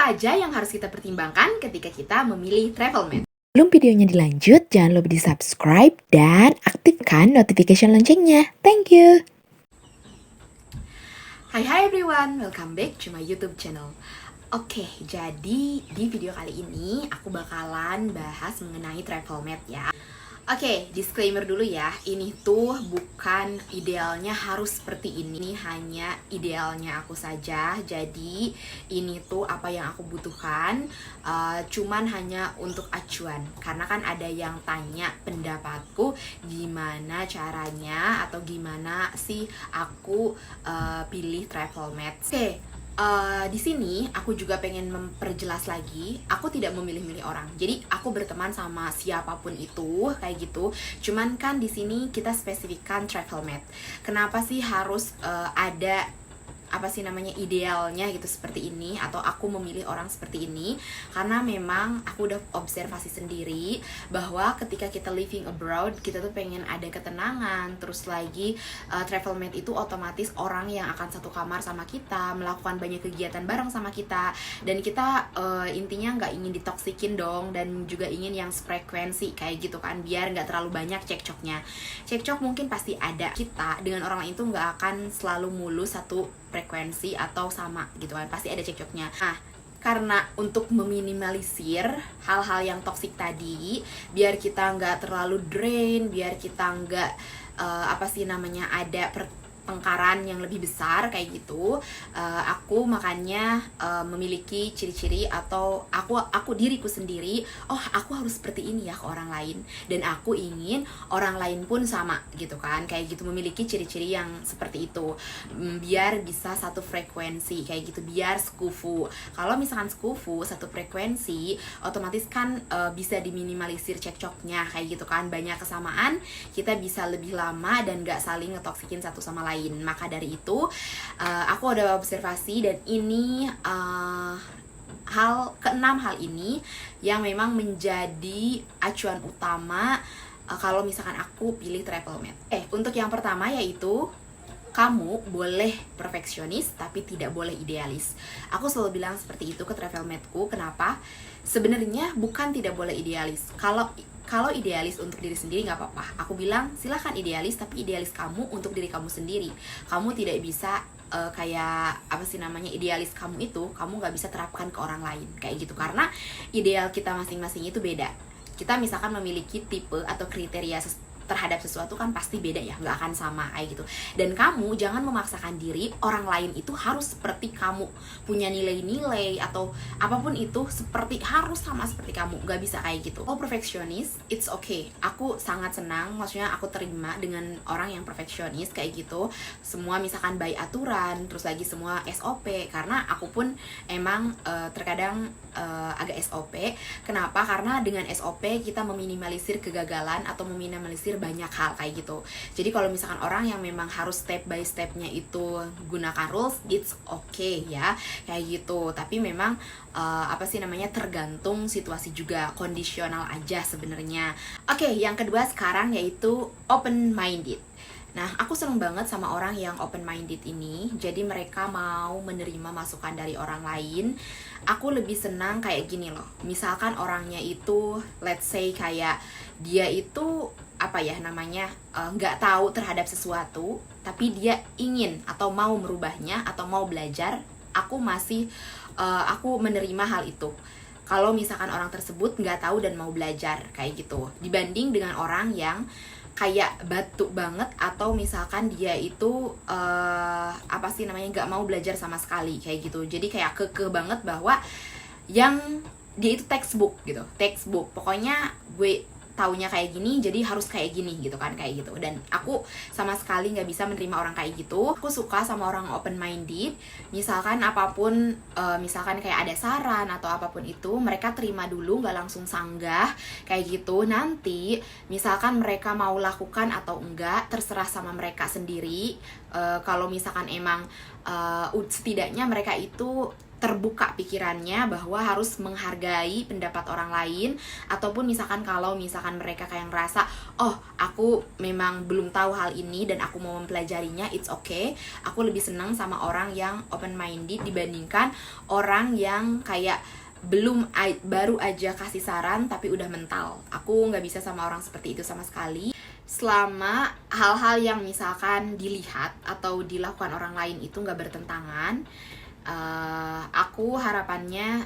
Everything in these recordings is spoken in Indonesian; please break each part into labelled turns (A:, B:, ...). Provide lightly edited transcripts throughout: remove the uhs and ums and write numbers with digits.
A: Apa aja yang harus kita pertimbangkan ketika kita memilih Travelmed?
B: Sebelum videonya dilanjut, jangan lupa di subscribe dan aktifkan notification loncengnya. Thank you.
A: Hai everyone, welcome back to my YouTube channel. Oke, jadi di video kali ini aku bakalan bahas mengenai Travelmed ya. Oke, disclaimer dulu ya, ini tuh bukan idealnya harus seperti ini, hanya idealnya aku saja. Jadi ini tuh apa yang aku butuhkan, cuman hanya untuk acuan. Karena kan ada yang tanya pendapatku gimana caranya atau gimana sih aku pilih Travelmed. Oke. Di sini aku juga pengen memperjelas lagi, aku tidak memilih-milih orang. Jadi aku berteman sama siapapun itu kayak gitu. Cuman kan di sini kita spesifikkan Travelmed. Kenapa sih harus ada idealnya gitu seperti ini, atau aku memilih orang seperti ini? Karena memang aku udah observasi sendiri bahwa ketika kita living abroad, kita tuh pengen ada ketenangan. Terus lagi Travelmed itu otomatis orang yang akan satu kamar sama kita, melakukan banyak kegiatan bareng sama kita, dan kita intinya nggak ingin ditoksikin dong, dan juga ingin yang frekuensi kayak gitu kan, biar nggak terlalu banyak cekcoknya. Cekcok mungkin pasti ada, kita dengan orang lain itu nggak akan selalu mulus satu frekuensi atau sama gitu kan, pasti ada cekcoknya. Nah, karena untuk meminimalisir hal-hal yang toksik tadi, biar kita nggak terlalu drain, biar kita nggak ada pertengkaran yang lebih besar kayak gitu, aku makanya memiliki ciri-ciri atau aku diriku sendiri, oh aku harus seperti ini ya ke orang lain, dan aku ingin orang lain pun sama gitu kan, kayak gitu, memiliki ciri-ciri yang seperti itu, biar bisa satu frekuensi kayak gitu, biar skufu. Kalau misalkan skufu satu frekuensi, otomatis kan bisa diminimalisir cekcoknya kayak gitu kan, banyak kesamaan, kita bisa lebih lama dan gak saling ngetoksikin satu sama lain. Maka dari itu aku udah observasi, dan ini keenam hal ini yang memang menjadi acuan utama kalau misalkan aku pilih Travelmed. Untuk yang pertama yaitu kamu boleh perfeksionis tapi tidak boleh idealis. Aku selalu bilang seperti itu ke Travelmedku. Kenapa? Sebenarnya bukan tidak boleh idealis. Kalau idealis untuk diri sendiri nggak apa-apa. Aku bilang silahkan idealis, tapi idealis kamu untuk diri kamu sendiri. Kamu tidak bisa idealis kamu itu kamu nggak bisa terapkan ke orang lain kayak gitu, karena ideal kita masing-masing itu beda. Kita misalkan memiliki tipe atau kriteria terhadap sesuatu kan pasti beda ya, nggak akan sama kayak gitu. Dan kamu jangan memaksakan diri orang lain itu harus seperti kamu, punya nilai-nilai atau apapun itu harus sama seperti kamu, nggak bisa kayak gitu. Oh, perfeksionis, it's okay. Aku sangat senang, maksudnya aku terima dengan orang yang perfeksionis kayak gitu. Semua misalkan by aturan, terus lagi semua SOP, karena aku pun emang terkadang agak SOP. Kenapa? Karena dengan SOP kita meminimalisir kegagalan atau meminimalisir banyak hal kayak gitu. Jadi kalau misalkan orang yang memang harus step by stepnya itu gunakan rules, it's okay ya kayak gitu. Tapi memang tergantung situasi juga, kondisional aja sebenarnya. Oke, yang kedua sekarang yaitu open minded. Nah, aku seneng banget sama orang yang open-minded ini. Jadi mereka mau menerima masukan dari orang lain. Aku lebih senang kayak gini loh. Misalkan orangnya itu, let's say kayak dia itu nggak tahu terhadap sesuatu, tapi dia ingin atau mau merubahnya atau mau belajar. Aku menerima hal itu. Kalau misalkan orang tersebut nggak tahu dan mau belajar kayak gitu, dibanding dengan orang yang kayak batu banget, atau misalkan dia itu nggak mau belajar sama sekali kayak gitu. Jadi kayak kekeh banget bahwa yang dia itu textbook gitu, pokoknya gue taunya kayak gini, jadi harus kayak gini gitu kan, kayak gitu. Dan aku sama sekali nggak bisa menerima orang kayak gitu. Aku suka sama orang open minded. Misalkan apapun, misalkan kayak ada saran atau apapun itu, mereka terima dulu, nggak langsung sanggah kayak gitu. Nanti misalkan mereka mau lakukan atau enggak, terserah sama mereka sendiri. Kalau misalkan emang setidaknya mereka itu terbuka pikirannya bahwa harus menghargai pendapat orang lain, ataupun misalkan kalau misalkan mereka kayak ngerasa, oh aku memang belum tahu hal ini dan aku mau mempelajarinya, it's okay. Aku lebih senang sama orang yang open minded dibandingkan orang yang kayak baru aja kasih saran tapi udah mental. Aku nggak bisa sama orang seperti itu sama sekali. Selama hal-hal yang misalkan dilihat atau dilakukan orang lain itu nggak bertentangan, aku harapannya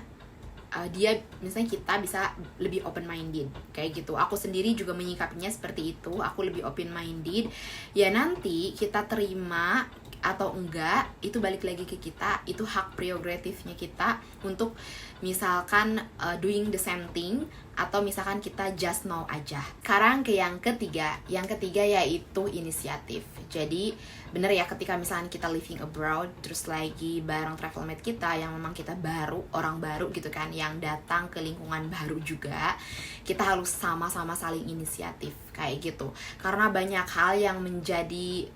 A: dia, misalnya kita bisa lebih open minded kayak gitu. Aku sendiri juga menyikapinya seperti itu. Aku lebih open minded. Ya nanti kita terima atau enggak itu balik lagi ke kita. Itu hak prerogatifnya kita untuk misalkan doing the same thing, atau misalkan kita just know aja. Sekarang ke yang ketiga. Yang ketiga yaitu inisiatif. Jadi bener ya, ketika misalkan kita living abroad terus lagi bareng travelmate kita yang memang kita baru, orang baru gitu kan, yang datang ke lingkungan baru juga, kita harus sama-sama saling inisiatif kayak gitu. Karena banyak hal yang menjadi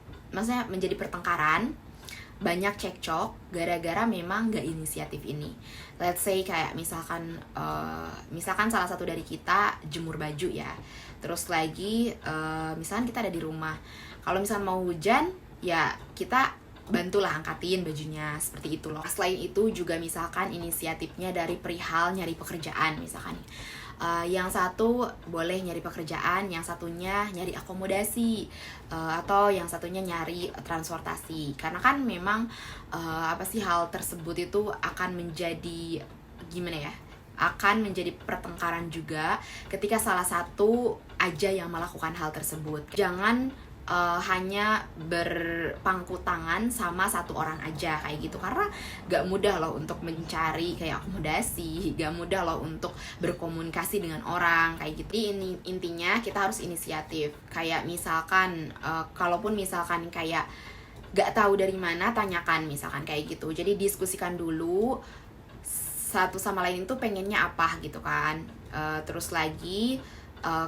A: pertengkaran, banyak cekcok gara-gara memang gak inisiatif ini. Let's say kayak misalkan salah satu dari kita jemur baju ya, terus lagi misalkan kita ada di rumah, kalau misalkan mau hujan ya kita bantulah angkatin bajunya, seperti itu loh. Selain itu juga misalkan inisiatifnya dari perihal nyari pekerjaan, misalkan yang satu boleh nyari pekerjaan, yang satunya nyari akomodasi, atau yang satunya nyari transportasi. Karena kan memang hal tersebut itu akan menjadi akan menjadi pertengkaran juga ketika salah satu aja yang melakukan hal tersebut. Jangan hanya berpangku tangan sama satu orang aja kayak gitu, karena gak mudah loh untuk mencari kayak akomodasi, gak mudah loh untuk berkomunikasi dengan orang kayak gitu. Ini intinya kita harus inisiatif. Kayak misalkan kalaupun misalkan kayak gak tahu dari mana, tanyakan misalkan kayak gitu. Jadi diskusikan dulu satu sama lain itu pengennya apa gitu kan. Terus lagi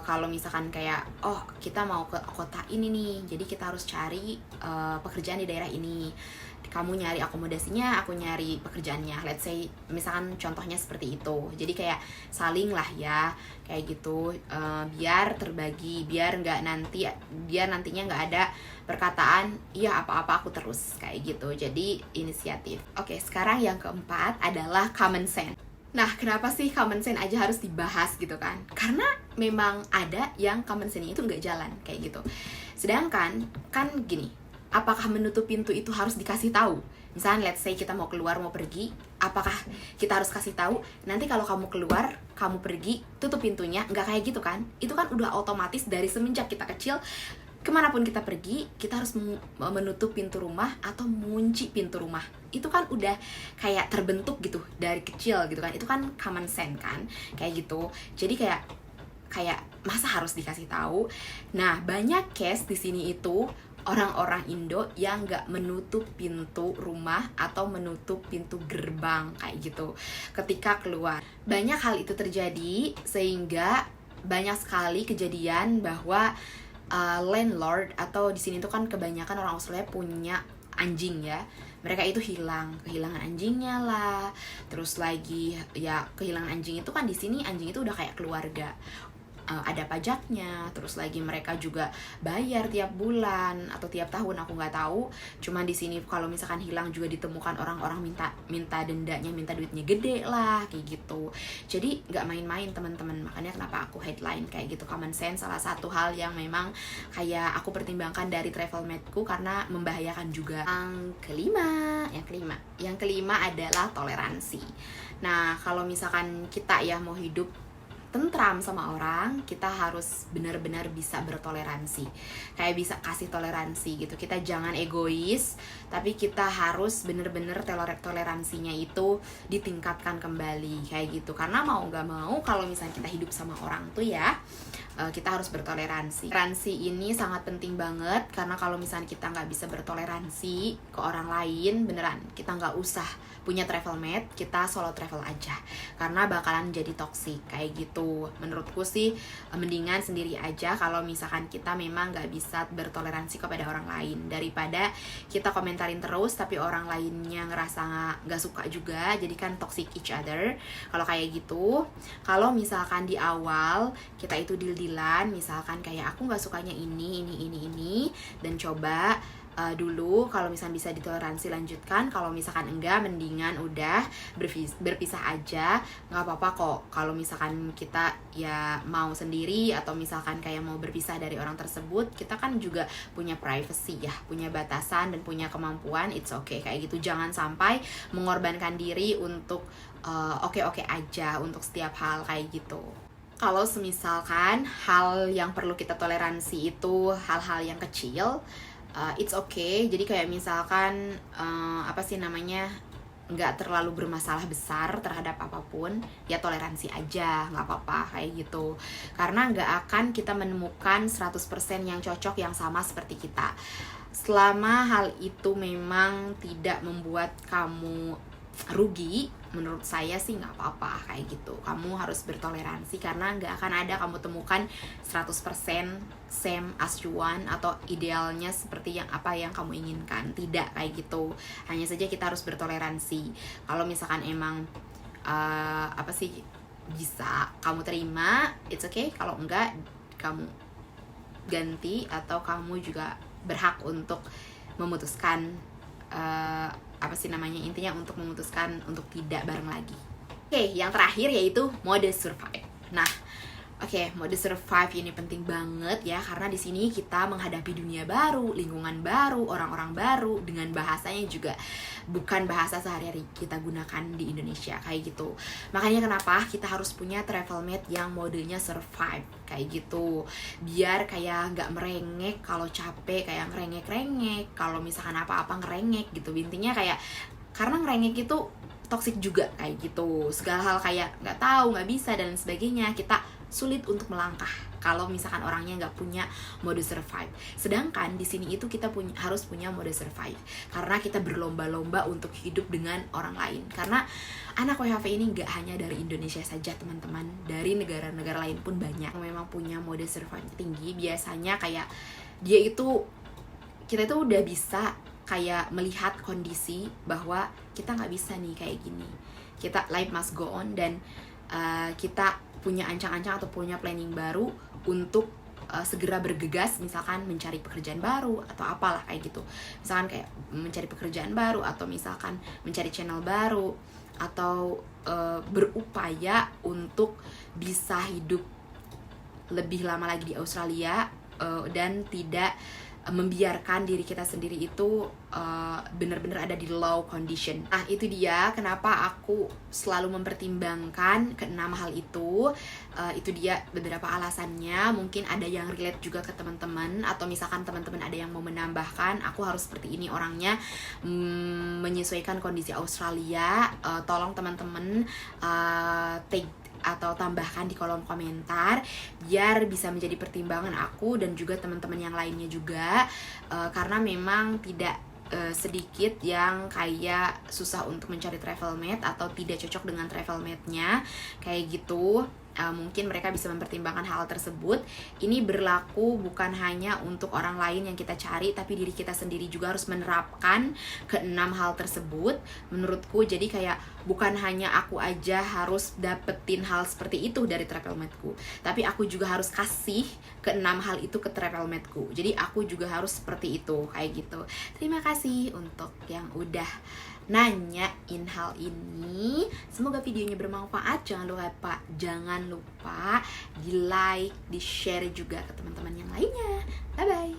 A: kalau misalkan kayak kita mau ke kota ini nih, jadi kita harus cari pekerjaan di daerah ini. Kamu nyari akomodasinya, aku nyari pekerjaannya. Let's say misalkan contohnya seperti itu. Jadi kayak saling lah ya kayak gitu, biar terbagi, biar nantinya nggak ada perkataan iya apa-apa aku terus kayak gitu. Jadi inisiatif. Oke, sekarang yang keempat adalah common sense. Nah, kenapa sih common sense aja harus dibahas gitu kan? Karena memang ada yang common sense-nya itu nggak jalan kayak gitu. Sedangkan kan gini, apakah menutup pintu itu harus dikasih tahu? Misalnya let's say kita mau keluar, mau pergi, apakah kita harus kasih tahu? Nanti kalau kamu keluar, kamu pergi, tutup pintunya? Nggak kayak gitu kan? Itu kan udah otomatis dari semenjak kita kecil. Kemanapun kita pergi, kita harus menutup pintu rumah atau mengunci pintu rumah. Itu kan udah kayak terbentuk gitu dari kecil gitu kan. Itu kan common sense kan, kayak gitu. Jadi kayak masa harus dikasih tahu? Nah, banyak case di sini itu orang-orang Indo yang nggak menutup pintu rumah atau menutup pintu gerbang kayak gitu ketika keluar. Banyak hal itu terjadi sehingga banyak sekali kejadian bahwa landlord, atau di sini tuh kan kebanyakan orang Australia punya anjing ya, mereka itu kehilangan anjingnya lah. Terus lagi ya kehilangan anjing itu kan di sini anjing itu udah kayak keluarga, ada pajaknya. Terus lagi mereka juga bayar tiap bulan atau tiap tahun, aku nggak tahu. Cuman di sini kalau misalkan hilang juga ditemukan orang-orang minta dendanya, minta duitnya gede lah kayak gitu. Jadi nggak main-main teman-teman. Makanya kenapa aku headline kayak gitu, common sense salah satu hal yang memang kayak aku pertimbangkan dari travelmate-ku karena membahayakan juga. Yang kelima adalah toleransi. Nah, kalau misalkan kita ya mau hidup tentram sama orang, kita harus benar-benar bisa bertoleransi. Kayak bisa kasih toleransi gitu. Kita jangan egois, tapi kita harus benar-benar toleransinya itu ditingkatkan kembali kayak gitu. Karena mau nggak mau kalau misalnya kita hidup sama orang tuh ya, kita harus bertoleransi. Toleransi ini sangat penting banget, karena kalau misalnya kita nggak bisa bertoleransi ke orang lain, beneran kita nggak usah punya travel mate, kita solo travel aja, karena bakalan jadi toxic kayak gitu. Menurutku sih mendingan sendiri aja kalau misalkan kita memang nggak bisa bertoleransi kepada orang lain, daripada kita komentarin terus tapi orang lainnya ngerasa nggak suka juga, jadi kan toxic each other. Kalau kayak gitu, kalau misalkan di awal kita itu deal-dealan, misalkan kayak aku nggak sukanya ini, dan coba dulu, kalau misalnya bisa ditoleransi lanjutkan, kalau misalkan enggak mendingan udah berpisah aja, nggak apa-apa kok. Kalau misalkan kita ya mau sendiri atau misalkan kayak mau berpisah dari orang tersebut, kita kan juga punya privacy ya, punya batasan dan punya kemampuan, it's okay kayak gitu. Jangan sampai mengorbankan diri untuk oke-oke aja untuk setiap hal kayak gitu. Kalau semisalkan hal yang perlu kita toleransi itu hal-hal yang kecil, it's okay. Jadi kayak misalkan nggak terlalu bermasalah besar terhadap apapun, ya toleransi aja, nggak apa-apa kayak gitu. Karena nggak akan kita menemukan 100% yang cocok yang sama seperti kita. Selama hal itu memang tidak membuat kamu rugi, menurut saya sih nggak apa-apa kayak gitu. Kamu harus bertoleransi, karena nggak akan ada kamu temukan 100% same as you want, atau idealnya seperti yang kamu inginkan. Tidak kayak gitu. Hanya saja kita harus bertoleransi. Kalau misalkan emang bisa kamu terima, it's okay. Kalau enggak, kamu ganti, atau kamu juga berhak untuk memutuskan intinya untuk memutuskan untuk tidak bareng lagi. Oke, yang terakhir yaitu mode survive. Nah, mode survive ini penting banget ya, karena di sini kita menghadapi dunia baru, lingkungan baru, orang-orang baru, dengan bahasanya juga bukan bahasa sehari-hari kita gunakan di Indonesia kayak gitu. Makanya kenapa kita harus punya travel mate yang modenya survive kayak gitu, biar kayak nggak merengek kalau capek, kayak ngerengek-rengek kalau misalkan apa-apa ngerengek gitu. Intinya kayak, karena ngerengek itu toxic juga kayak gitu, segala hal kayak nggak tahu, nggak bisa dan sebagainya, kita sulit untuk melangkah kalau misalkan orangnya nggak punya mode survive. Sedangkan di sini itu kita harus punya mode survive, karena kita berlomba-lomba untuk hidup dengan orang lain. Karena anak WHV ini nggak hanya dari Indonesia saja teman-teman, dari negara-negara lain pun banyak memang punya mode survive tinggi. Biasanya kayak kita itu udah bisa kayak melihat kondisi bahwa kita nggak bisa nih kayak gini, kita life must go on, dan kita punya ancang-ancang atau punya planning baru untuk segera bergegas, misalkan mencari pekerjaan baru atau apalah kayak gitu. Misalkan kayak mencari pekerjaan baru, atau misalkan mencari channel baru, atau berupaya untuk bisa hidup lebih lama lagi di Australia, dan tidak membiarkan diri kita sendiri itu benar-benar ada di low condition. Nah, itu dia kenapa aku selalu mempertimbangkan keenam hal itu. Itu dia beberapa alasannya. Mungkin ada yang relate juga ke teman-teman, atau misalkan teman-teman ada yang mau menambahkan, aku harus seperti ini orangnya, menyesuaikan kondisi Australia. Tolong teman-teman take atau tambahkan di kolom komentar, biar bisa menjadi pertimbangan aku dan juga teman-teman yang lainnya juga, karena memang tidak sedikit yang kayak susah untuk mencari travel mate atau tidak cocok dengan travel mate-nya kayak gitu. Mungkin mereka bisa mempertimbangkan hal tersebut. Ini berlaku bukan hanya untuk orang lain yang kita cari, tapi diri kita sendiri juga harus menerapkan keenam hal tersebut menurutku. Jadi kayak bukan hanya aku aja harus dapetin hal seperti itu dari travel mate-ku, tapi aku juga harus kasih keenam hal itu ke travel mate-ku. Jadi aku juga harus seperti itu kayak gitu. Terima kasih untuk yang udah nanyain hal ini. Semoga videonya bermanfaat. Jangan lupa di like, di share juga ke teman-teman yang lainnya. Bye bye.